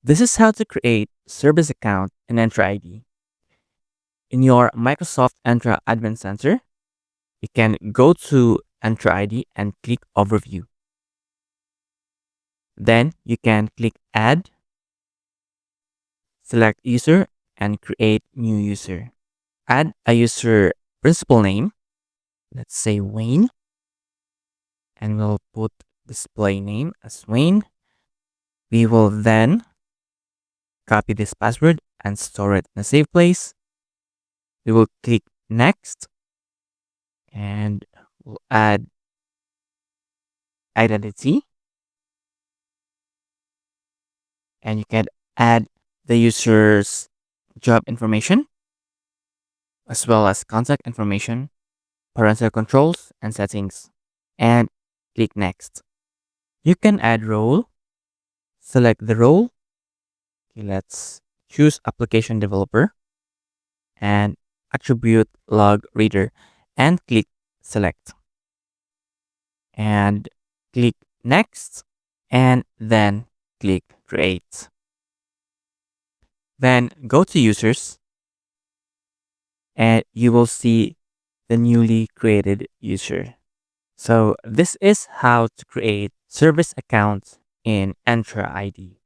This is how to create service account in Entra ID. In your Microsoft Entra Admin Center, you can go to Entra ID and click Overview. Then you can click Add, select User, and create New User. Add a user principal name, let's say Wayne, and we'll put display name as Wayne. We will then copy this password and store it in a safe place. We will click Next, and we'll add identity, and you can add the user's job information as well as contact information, parental controls, and settings, and click Next. You can add role, select the role. Okay, let's choose application developer and attribute log reader and click select and click next and then click create. Then go to users and you will see the newly created user. So this is how to create service accounts in Entra ID.